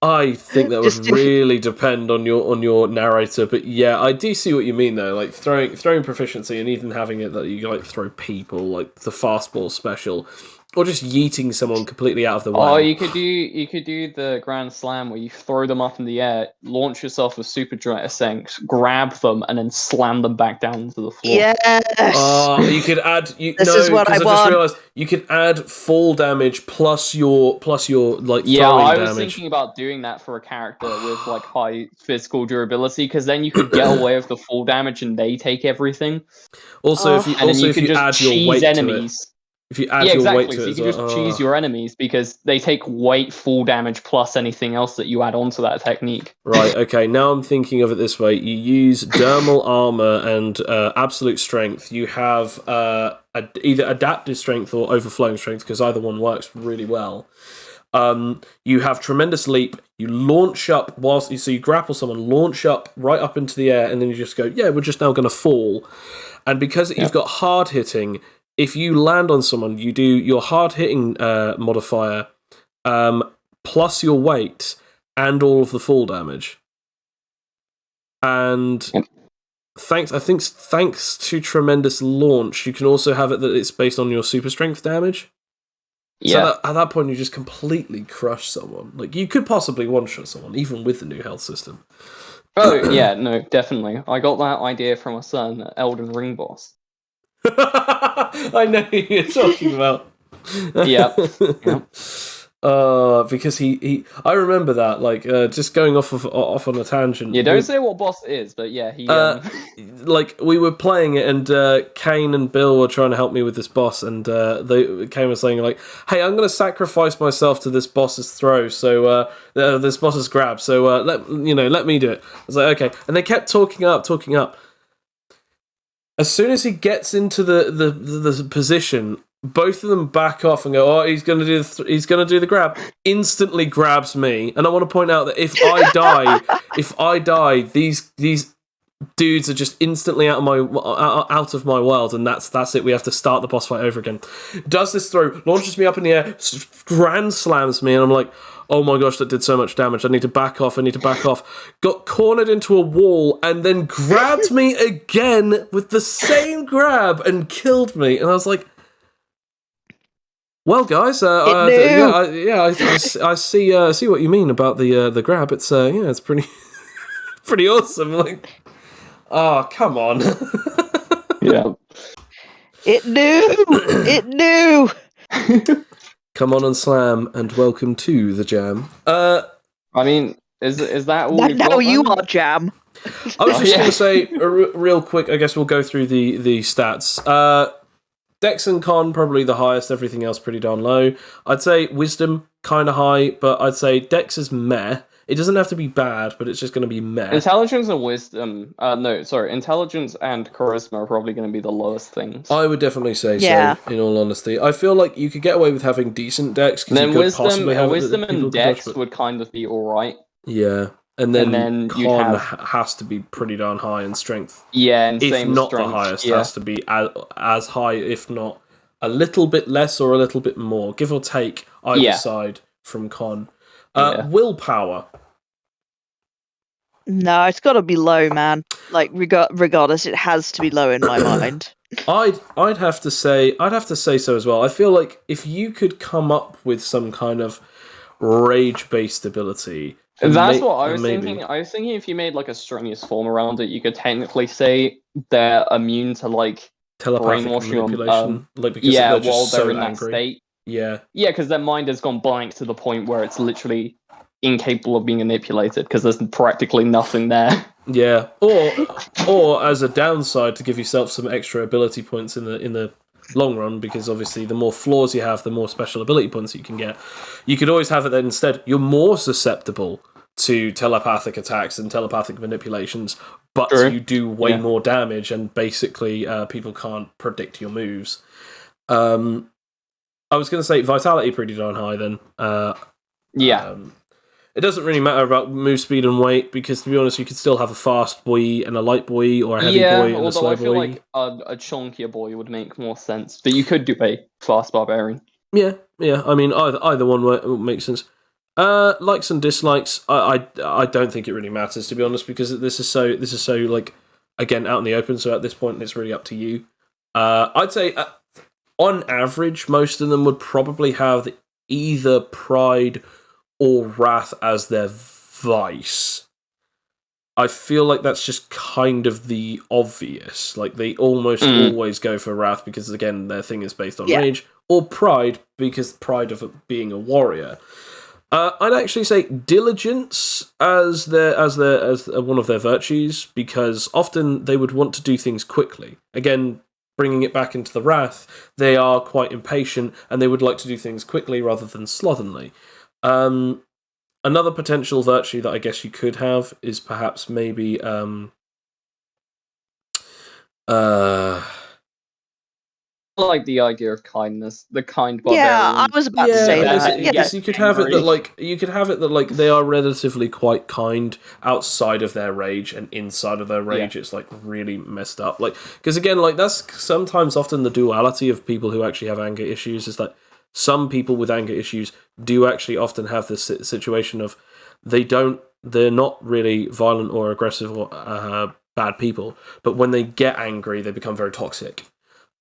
I think that would really depend on your narrator, but yeah, I do see what you mean though. Like throwing proficiency, and even having it that you like throw people, like the fastball special, or just yeeting someone completely out of the way. Oh, you could do the Grand Slam where you throw them up in the air, launch yourself with super ascent, grab them, and then slam them back down to the floor. Yes. Oh, you could add. This is what I want. Just realised you could add fall damage plus your like throwing damage. Yeah, I was thinking about doing that for a character with like high physical durability, because then you could get away with the fall damage and they take everything. Also, if you add your weight enemies. To it. If you add your weight to it, so you can just cheese your enemies, because they take weight, full damage, plus anything else that you add onto that technique. Right, okay, now I'm thinking of it this way. You use dermal armor and absolute strength. You have either adaptive strength or overflowing strength, because either one works really well. You have tremendous leap. You launch up so you grapple someone, launch up right up into the air, and then you just go, yeah, we're just now going to fall. And because you've got hard hitting, if you land on someone, you do your hard hitting modifier plus your weight and all of the fall damage. And thanks to tremendous launch, you can also have it that it's based on your super strength damage. Yeah. So at that point, you just completely crush someone. Like, you could possibly one-shot someone, even with the new health system. Oh, yeah, no, definitely. I got that idea from a certain Elden Ring boss. I know who you're talking about. Yep. Because he I remember that, like, just going off on a tangent. Yeah, don't say what boss it is, but yeah, he... like, we were playing it, and Kane and Bill were trying to help me with this boss, and Kane was saying, like, hey, I'm going to sacrifice myself to this boss's throw, so, this boss's grab, so, let me do it. I was like, okay. And they kept talking up. As soon as he gets into the position, both of them back off and go, oh, he's going to do the grab. Instantly grabs me, and I want to point out that if I die, these dudes are just instantly out of my world, and that's it. We have to start the boss fight over again. Does this throw, launches me up in the air, grand slams me, and I'm like, oh my gosh, that did so much damage. I need to back off. Got cornered into a wall, and then grabbed me again with the same grab and killed me. And I was like, well, guys, I see what you mean about the grab. It's it's pretty pretty awesome. Like, oh, come on. Yeah. It knew. Come on and slam, and welcome to the jam. I mean, is that all you've Now got, you then? are jam. I was just going to say, real quick, I guess we'll go through the stats. Dex and Con, probably the highest, everything else pretty darn low. I'd say Wisdom, kind of high, but I'd say Dex is meh. It doesn't have to be bad, but it's just going to be meh. Intelligence and Wisdom... Intelligence and Charisma are probably going to be the lowest things. I would definitely say Yeah. so, in all honesty. I feel like you could get away with having decent Dex, because you could possibly have Wisdom it that people and could dodge, Dex but... would kind of be alright. Yeah. And then you'd Con have... has to be pretty darn high in strength. Yeah, and If same not strength. the highest, has to be as high, if not a little bit less or a little bit more, give or take either side from Con. Willpower. No, it's got to be low, man. Like regardless, it has to be low in my mind. I'd have to say so as well. I feel like if you could come up with some kind of rage-based ability, that's what I was thinking. I was thinking if you made like a strenuous form around it, you could technically say they're immune to like telepathic brainwashing manipulation, because while just they're so in angry. that state. Yeah, because their mind has gone blank to the point where it's literally incapable of being manipulated because there's practically nothing there. Yeah, or as a downside, to give yourself some extra ability points in the long run, because obviously the more flaws you have, the more special ability points you can get. You could always have it that instead you're more susceptible to telepathic attacks and telepathic manipulations, but you do way more damage, and basically people can't predict your moves. I was going to say vitality pretty darn high then. It doesn't really matter about move speed and weight, because to be honest, you could still have a fast boy and a light boy, or a heavy boy and a slow boy. I feel like a chunkier boy would make more sense, but you could do a fast barbarian. Yeah. I mean, either one would make sense. Likes and dislikes, I don't think it really matters, to be honest, because this is so like, again, out in the open. So at this point, it's really up to you. I'd say on average, most of them would probably have either pride or wrath as their vice. I feel like that's just kind of the obvious. Like, they almost always go for wrath because, again, their thing is based on rage, or pride because pride of being a warrior. I'd actually say diligence as one of their virtues, because often they would want to do things quickly. Again, bringing it back into the wrath, they are quite impatient and they would like to do things quickly rather than slovenly. Another potential virtue that I guess you could have is perhaps maybe I like the idea of kindness, the kind barbarian. Yeah, I was about to say that. Yes, you could have it that they are relatively quite kind outside of their rage, and inside of their rage, it's like really messed up. Like, because again, like that's sometimes often the duality of people who actually have anger issues is that some people with anger issues do actually often have this situation of they're not really violent or aggressive or bad people, but when they get angry, they become very toxic.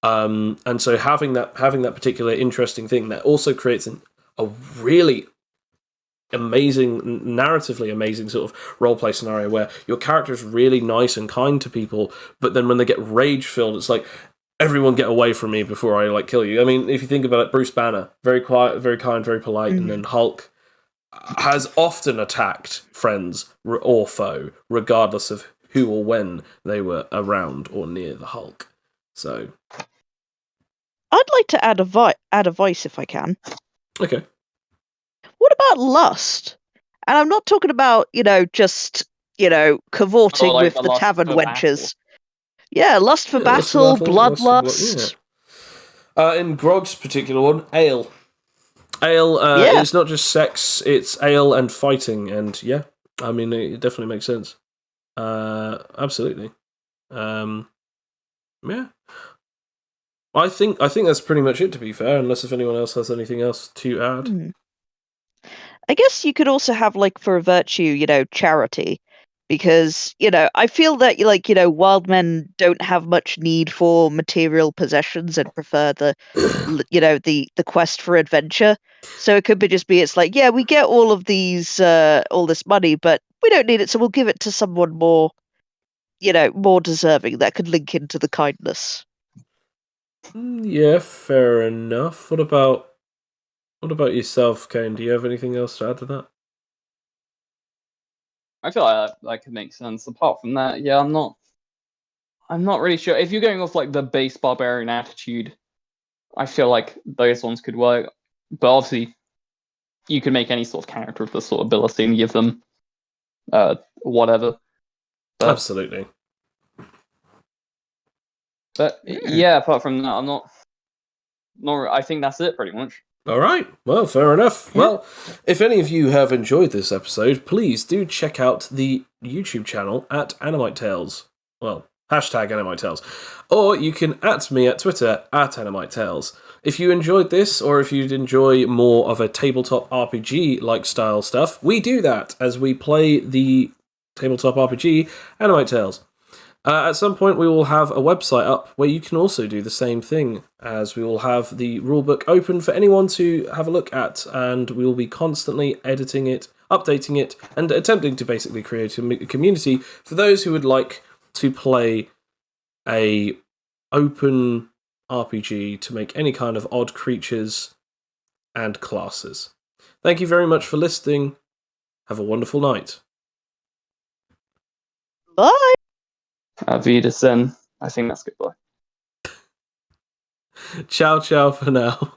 And so having that particular interesting thing that also creates a really narratively amazing sort of roleplay scenario where your character is really nice and kind to people, but then when they get rage filled, it's like, everyone get away from me before I kill you. I mean, if you think about it, Bruce Banner, very quiet, very kind, very polite, and then Hulk has often attacked friends or foe, regardless of who or when they were around or near the Hulk. So I'd like to add a voice if I can. Okay. What about lust? And I'm not talking about, just, cavorting with the tavern wenches. Yeah, lust for battle, bloodlust. In Grog's particular one, ale. Ale is not just sex, it's ale and fighting, and I mean, it definitely makes sense. Absolutely. Yeah. I think that's pretty much it, to be fair, unless if anyone else has anything else to add. Hmm. I guess you could also have, like, for a virtue, charity. Because, I feel that, like, wild men don't have much need for material possessions and prefer the quest for adventure. So it could it's like, yeah, we get all of these, all this money, but we don't need it, so we'll give it to someone more, more deserving that could link into the kindness. Yeah, fair enough. What about yourself, Kane? Do you have anything else to add to that? I feel like that could make sense. Apart from that, yeah, I'm not really sure. If you're going off like the base barbarian attitude, I feel like those ones could work. But obviously, you could make any sort of character with this sort of ability and give them whatever. But, Absolutely. But yeah, apart from that, I'm not. I think that's it pretty much. All right. Well, fair enough. Yeah. Well, if any of you have enjoyed this episode, please do check out the YouTube channel at Animite Tales. Well, hashtag Animite Tales. Or you can at me at Twitter at Animite Tales. If you enjoyed this, or if you'd enjoy more of a tabletop RPG-like style stuff, we do that as we play the tabletop RPG Animite Tales. At some point, we will have a website up where you can also do the same thing, as we will have the rulebook open for anyone to have a look at, and we will be constantly editing it, updating it, and attempting to basically create a community for those who would like to play a open RPG to make any kind of odd creatures and classes. Thank you very much for listening. Have a wonderful night. Bye! Wiedersehen. I think that's goodbye. Ciao, ciao for now.